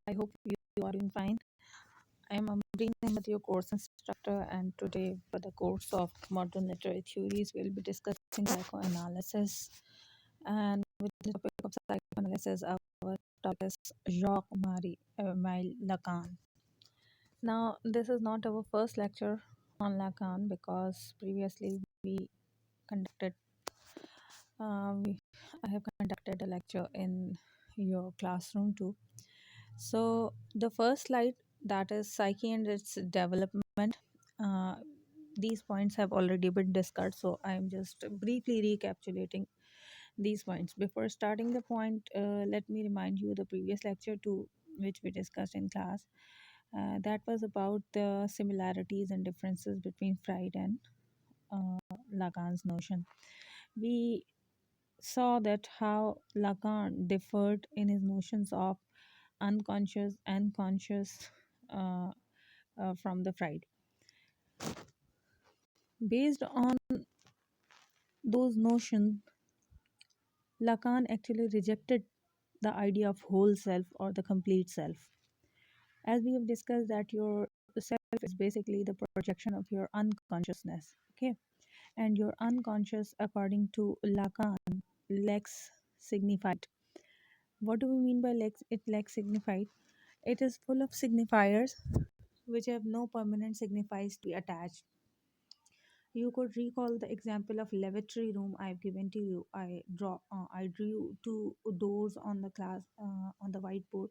I hope you are doing fine. I am Amreen Ahmed, your course instructor, and today for the course of modern literary theories, we'll be discussing psychoanalysis. And with the topic of psychoanalysis, our topic is Jacques-Marie Emile Lacan. Now, this is not our first lecture on Lacan because previously conducted we I have conducted a lecture in your classroom too. So the first slide, that is psyche and its development. Uh, these points have already been discussed, so I am just briefly recapitulating these points. Before starting the point, let me remind you the previous lecture too, which we discussed in class. That was about the similarities and differences between Freud and Lacan's notion. We saw that how Lacan differed in his notions of unconscious and conscious uh, from the Freud. Based on those notions, Lacan actually rejected the idea of whole self or the complete self. As we have discussed, that your self is basically the projection of your unconsciousness. Okay, and your unconscious, according to Lacan, lacks signified. What do we mean by lacks? It lacks signified. It is full of signifiers which have no permanent signifiers to be attached. You could recall the example of lavatory room I've given to you. I drew two doors on the class on the whiteboard,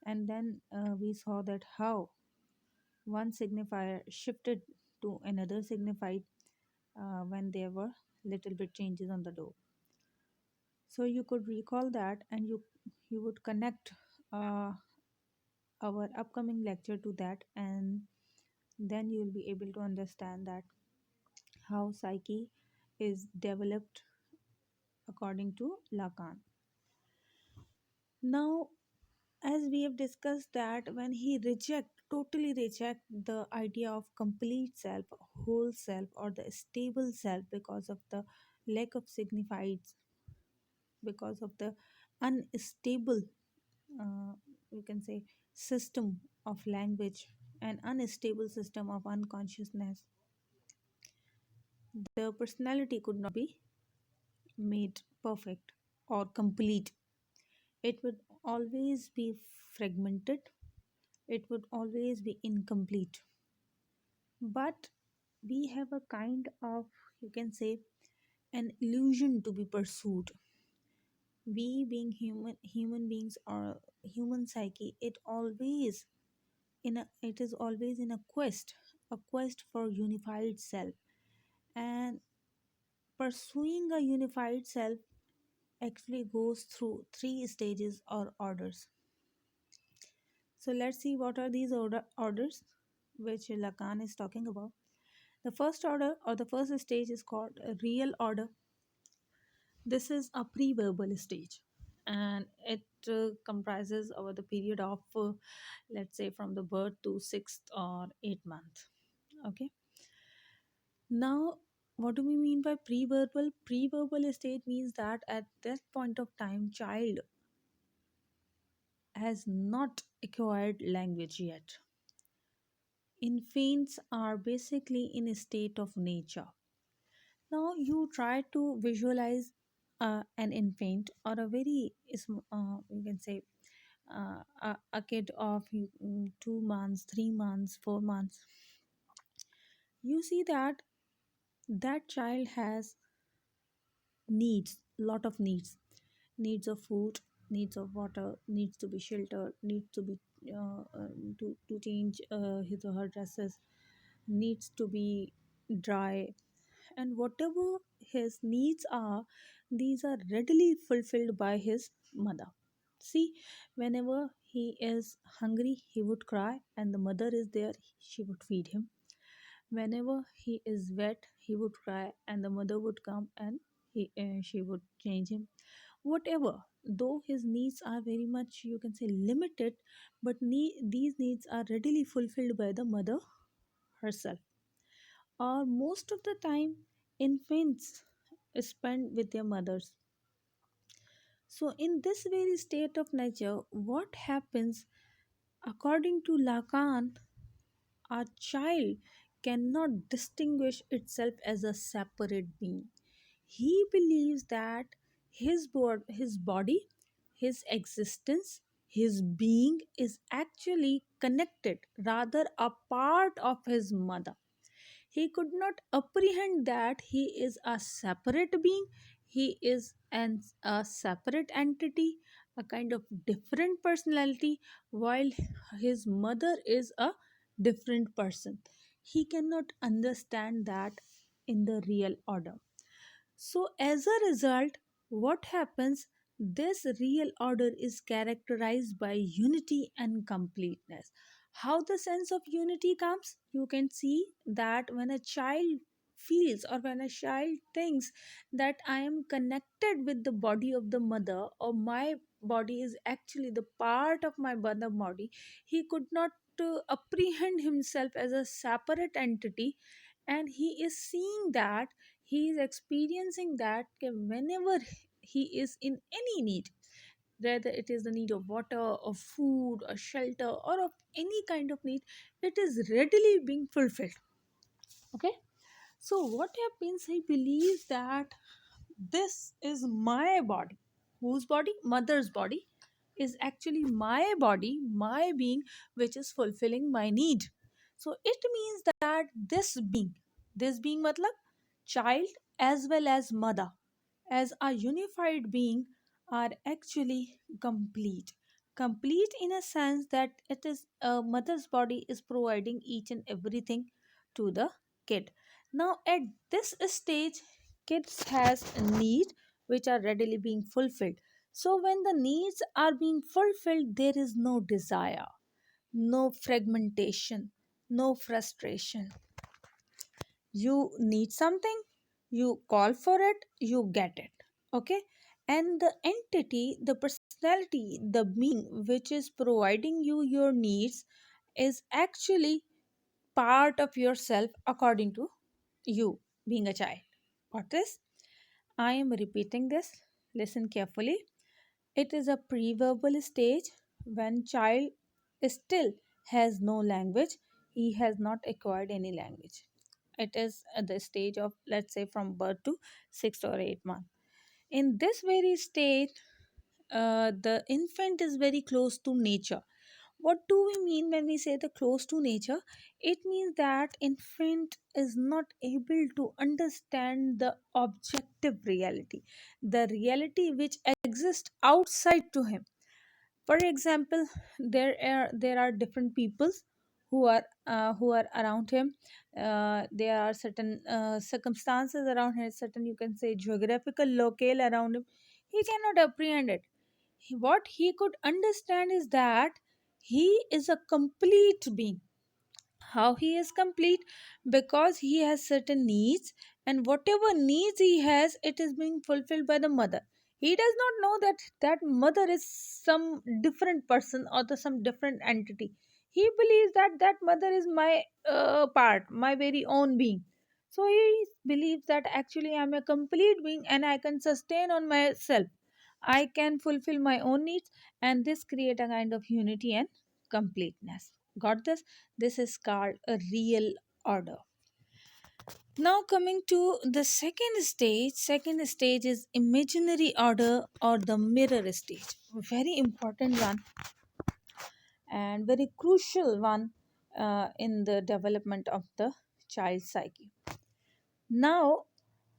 and then we saw that how one signifier shifted to another signified when there were little bit changes on the door. So you could recall that, and you would connect uh, our upcoming lecture to that, and then you will be able to understand that how psyche is developed according to Lacan. Now, as we have discussed that when he totally reject the idea of complete self, whole self, or the stable self because of the lack of signifieds, because of the unstable, uh, we can say, system of language, and unstable system of unconsciousness, the personality could not be made perfect or complete. It would always be fragmented, it would always be incomplete. But we have a kind of, you can say, an illusion to be pursued. We being human beings or human psyche, it is always in a quest for unified self. And pursuing a unified self actually goes through three stages or orders. So let's see what are these orders which Lacan is talking about. The first order or the first stage is called a real order. This is a pre-verbal stage, and it comprises over the period of let's say from the birth to 6th or 8th month. Okay. Now, what do we mean by pre-verbal? Pre-verbal stage means that at that point of time, child has not acquired language yet. Infants are basically in a state of nature. Now you try to visualize an infant or a very you can say a kid of 2 months, 3 months, 4 months. You see that that child has needs, lot of needs of food, needs of water, needs to be sheltered, needs to be to change his or her dresses, needs to be dry, and whatever his needs are, these are readily fulfilled by his mother. See, whenever he is hungry, he would cry, and the mother is there, she would feed him. Whenever he is wet, he would cry, and the mother would come and she would change him. Whatever, though his needs are very much, you can say, limited, but these needs are readily fulfilled by the mother herself. Or most of the time, infants spend with their mothers. So, in this very state of nature, what happens? According to Lacan, a child cannot distinguish itself as a separate being. He believes that his body, his existence, his being is actually connected, rather a part of his mother. He could not apprehend that he is a separate being, he is a separate entity, a kind of different personality, while his mother is a different person. He cannot understand that in the real order. So, as a result, what happens? This real order is characterized by unity and completeness. How the sense of unity comes? You can see that when a child feels or when a child thinks that I am connected with the body of the mother, or my body is actually the part of my mother body, he could not apprehend himself as a separate entity, and he is seeing that, he is experiencing that whenever he is in any need, whether it is the need of water or food or shelter or of any kind of need, it is readily being fulfilled. Okay, so what happens, he believes that this is my body. Whose body? Mother's body is actually my body, my being, which is fulfilling my need. So it means that this being matlab child as well as mother, as a unified being, are actually complete. Complete in a sense that it is a mother's body is providing each and everything to the kid. Now at this stage, kids has a need which are readily being fulfilled. So when the needs are being fulfilled, there is no desire, no fragmentation, no frustration. You need something, you call for it, you get it. Okay, and the entity, the personality, the being which is providing you your needs is actually part of yourself according to you being a child. Got this? I am repeating this. Listen carefully. It is a pre-verbal stage when child still has no language. He has not acquired any language. It is at the stage of, let's say, from birth to 6 or 8 months. In this very state, the infant is very close to nature. What do we mean when we say the close to nature? It means that infant is not able to understand the objective reality, the reality which exists outside to him. For example, there are different peoples who are around him. There are certain circumstances around him, certain, you can say, geographical locale around him. He cannot apprehend it. What he could understand is that he is a complete being. How he is complete? Because he has certain needs, and whatever needs he has, it is being fulfilled by the mother. He does not know that that mother is some different person or some different entity. He believes that that mother is my part, my very own being. So he believes that actually I'm a complete being and I can sustain on myself, I can fulfill my own needs, and this create a kind of unity and completeness. Got this? This is called a real order. Now coming to the second stage is imaginary order or the mirror stage. Very important one and very crucial one in the development of the child psyche. Now,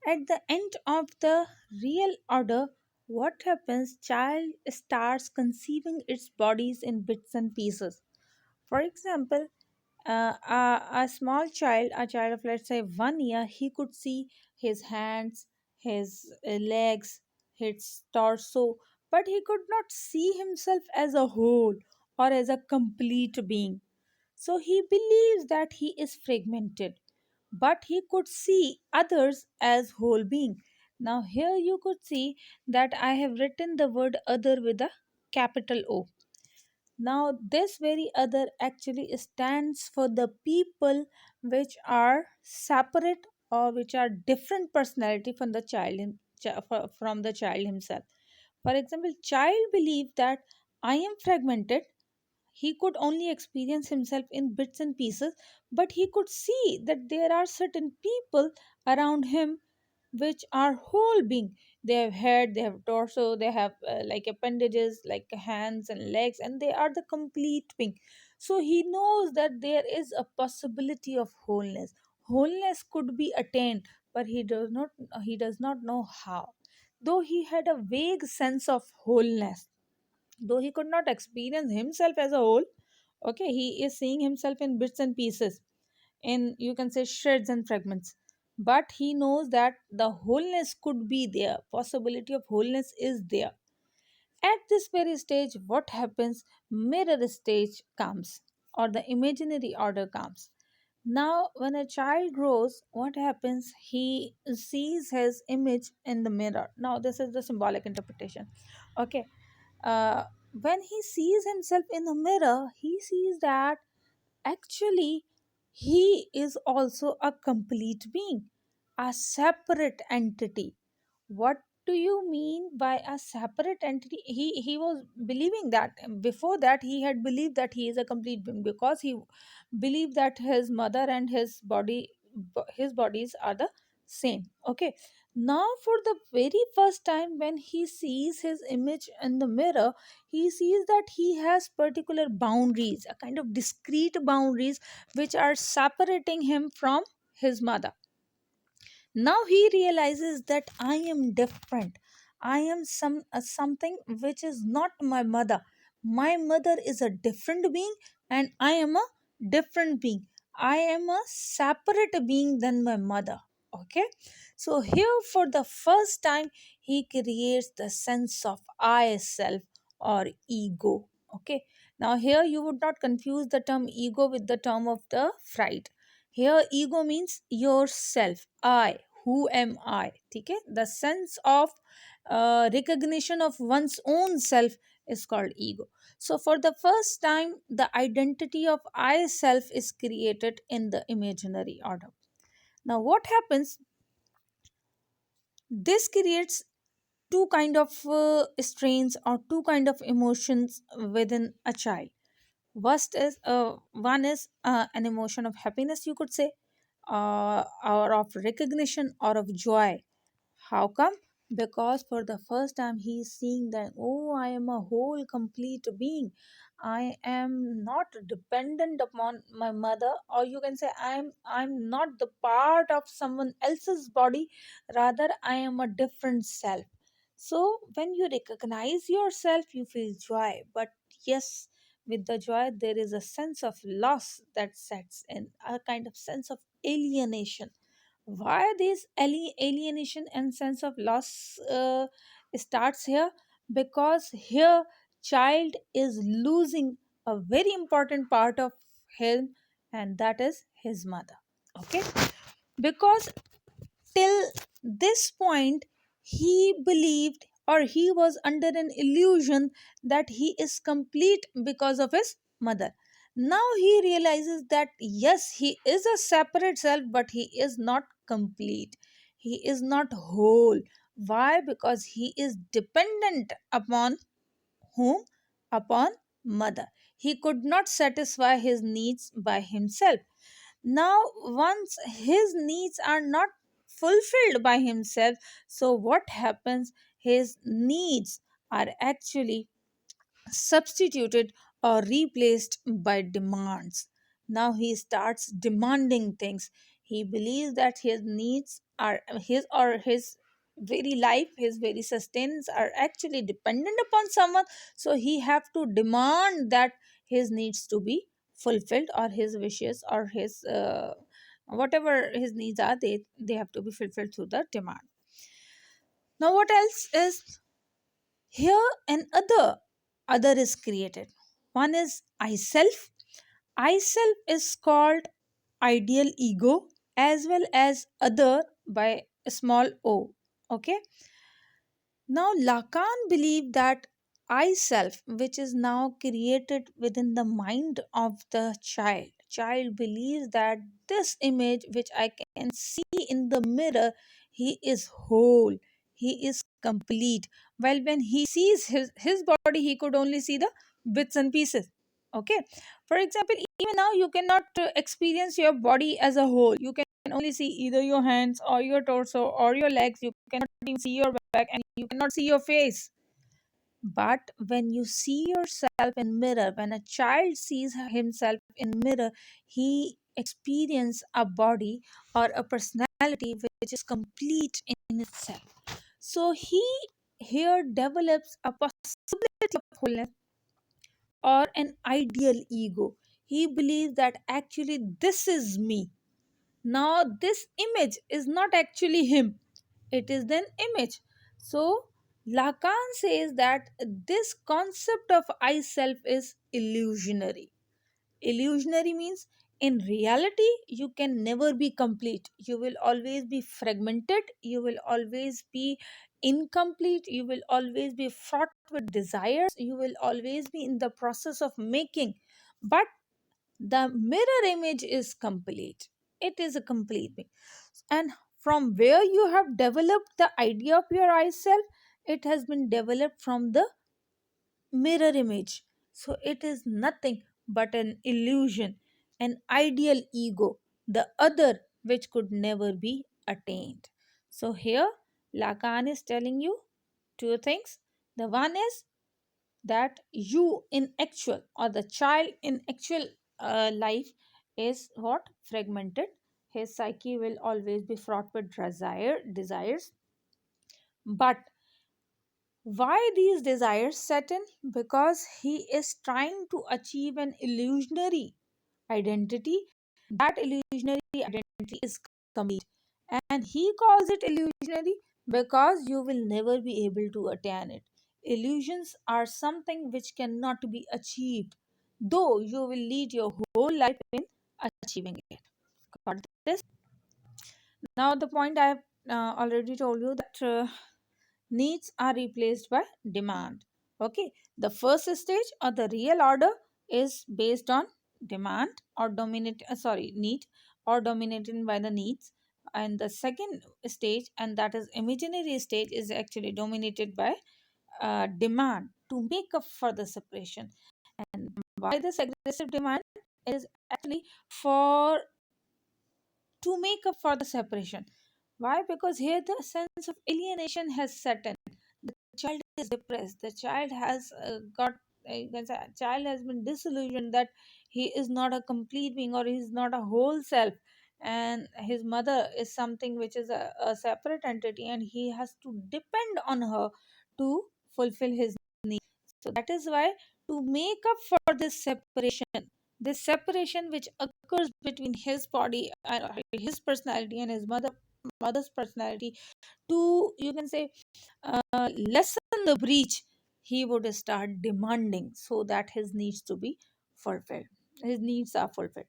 at the end of the real order, what happens? Child starts conceiving its bodies in bits and pieces. For example, a small child, a child of, let's say, 1 year, he could see his hands, his legs, his torso, but he could not see himself as a whole or as a complete being. So he believes that he is fragmented, but he could see others as whole being. Now here you could see that I have written the word other with a capital O. Now, this very other actually stands for the people which are separate or which are different personality from the from the child himself. For example, child believes that I am fragmented. he could only experience himself in bits and pieces, but he could see that there are certain people around him which are whole being. They have head, they have torso, they have like appendages like hands and legs, and they are the complete being. So he knows that there is a possibility of wholeness. Wholeness could be attained, but he does not know how. Though he had a vague sense of wholeness, though he could not experience himself as a whole, okay, he is seeing himself in bits and pieces, in, you can say, shreds and fragments, but he knows that the wholeness could be there, possibility of wholeness is there. At this very stage, what happens? Mirror stage comes, or the imaginary order comes. Now when a child grows, what happens? He sees his image in the mirror. Now this is the symbolic interpretation, okay. uh, when he sees himself in the mirror, he sees that actually he is also a complete being, a separate entity. What do you mean by a separate entity? He was believing that. Before that, he had believed that he is a complete being, because he believed that his mother and his bodies are the same, okay. Now for the very first time, when he sees his image in the mirror, he sees that he has particular boundaries, a kind of discrete boundaries, which are separating him from his mother. Now he realizes that I am different. I am something which is not my mother. My mother is a different being, and I am a different being. I am a separate being than my mother. Okay, so here for the first time he creates the sense of I self, or ego. Okay, now here you would not confuse the term ego with the term of the fright. Here ego means yourself, I, who am I. Okay, the sense of recognition of one's own self is called ego. So for the first time, the identity of I self is created in the imaginary order. Now what happens? This creates two kind of strains, or two kind of emotions within a child. First is one is an emotion of happiness, you could say, or of recognition, or of joy. How come? Because for the first time he is seeing that, oh, I am a whole complete being. I am not dependent upon my mother, or you can say I'm not the part of someone else's body, rather I am a different self. So when you recognize yourself, you feel joy. But yes, with the joy there is a sense of loss that sets in, a kind of sense of alienation. Why this alienation and sense of loss starts here? Because here child is losing a very important part of him, and that is his mother. Okay, because till this point he believed, or he was under an illusion, that he is complete because of his mother. Now he realizes that yes, he is a separate self, but he is not complete. He is not whole. Why? Because he is dependent upon whom? Upon mother. He could not satisfy his needs by himself. Now once his needs are not fulfilled by himself, so what happens? His needs are actually substituted or replaced by demands. Now he starts demanding things. He believes that his needs are his very life, his very sustenance are actually dependent upon someone. So he have to demand that his needs to be fulfilled, or his wishes, or his whatever his needs are, they have to be fulfilled through the demand. Now what else is here? Another is created. One is I self. I self is called ideal ego, as well as other by a small o. Okay. Now Lacan believed that I self, which is now created within the mind of the child believes that this image which I can see in the mirror, he is whole, he is complete. While when he sees his body, he could only see the bits and pieces. Okay, for example, even now you cannot experience your body as a whole. You can only see either your hands or your torso or your legs. You cannot even see your back, and you cannot see your face. But when you see yourself in mirror, when a child sees himself in mirror, he experience a body or a personality which is complete in itself. So he here develops a possibility of wholeness or an ideal ego. He believes that actually this is me. Now, this image is not actually him, it is an image. So, Lacan says that this concept of I self is illusionary. Illusionary means in reality, you can never be complete. You will always be fragmented, you will always be incomplete, you will always be fraught with desires, you will always be in the process of making. But the mirror image is complete, it is a complete thing. And from where you have developed the idea of your I self, it has been developed from the mirror image. So it is nothing but an illusion, an ideal ego, the other which could never be attained. So here Lacan is telling you two things. The one is that you in actual, or the child in actual life, is what? Fragmented. His psyche will always be fraught with desires. But why these desires set in? Because he is trying to achieve an illusionary identity. That illusionary identity is complete. And he calls it illusionary because you will never be able to attain it. Illusions are something which cannot be achieved, though you will lead your whole life in achieving it. Got this? Now, the point I have already told you that needs are replaced by demand. Okay, the first stage or the real order is based on demand or need, or dominated by the needs. And the second stage, and that is imaginary stage, is actually dominated by demand to make up for the separation. And why this aggressive demand is actually for to make up for the separation. Why? Because here the sense of alienation has set in. The child is depressed. The child has you can say, child has been disillusioned that he is not a complete being, or he is not a whole self, and his mother is something which is a separate entity, and he has to depend on her to fulfill his needs. So that is why, to make up for this separation which occurs between his body, his personality, and his mother's personality, to, you can say, lessen the breach, he would start demanding so that his needs to be fulfilled. His needs are fulfilled.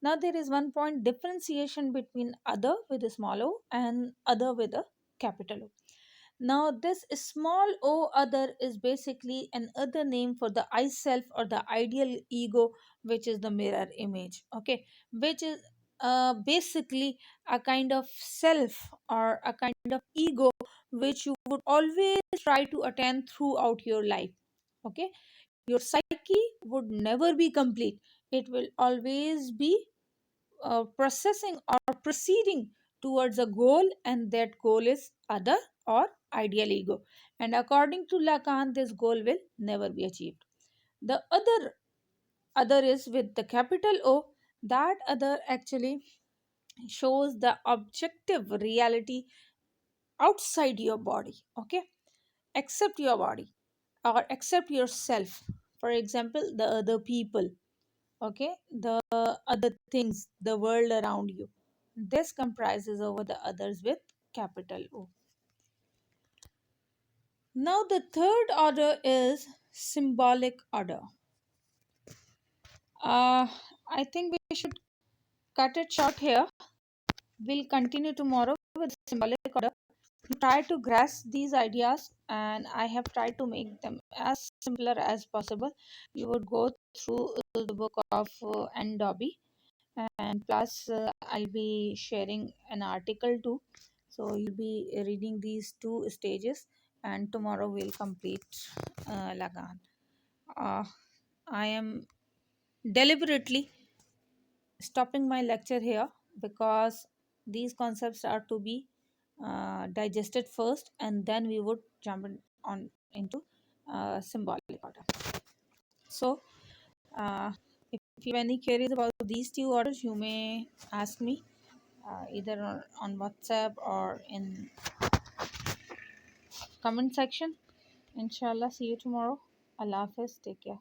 Now there is one point differentiation between other with a small o and other with a capital O. Now, this small o other is basically an other name for the I self or the ideal ego, which is the mirror image. Okay, which is basically a kind of self or a kind of ego which you would always try to attain throughout your life. Okay, your psyche would never be complete, it will always be processing or proceeding towards a goal, and that goal is other or ideal ego. And according to Lacan, this goal will never be achieved. The other is with the capital O. That other actually shows the objective reality outside your body. Okay, accept your body or accept yourself. For example, the other people, okay, the other things, the world around you. This comprises over the others with capital O. Now the third order is symbolic order. uh I think we should cut it short here. We'll continue tomorrow with symbolic order. Try to grasp these ideas, and I have tried to make them as simpler as possible. You would go through the book of N. Dobby, and plus I'll be sharing an article too, so you'll be reading these two stages, and tomorrow we'll complete Lagan. uh, I am deliberately stopping my lecture here because these concepts are to be digested first, and then we would jump on into symbolic order. So, uh, if you have any queries about these two orders, you may ask me either on WhatsApp or in comment section. Inshallah, see you tomorrow. Allah Hafiz. Take care.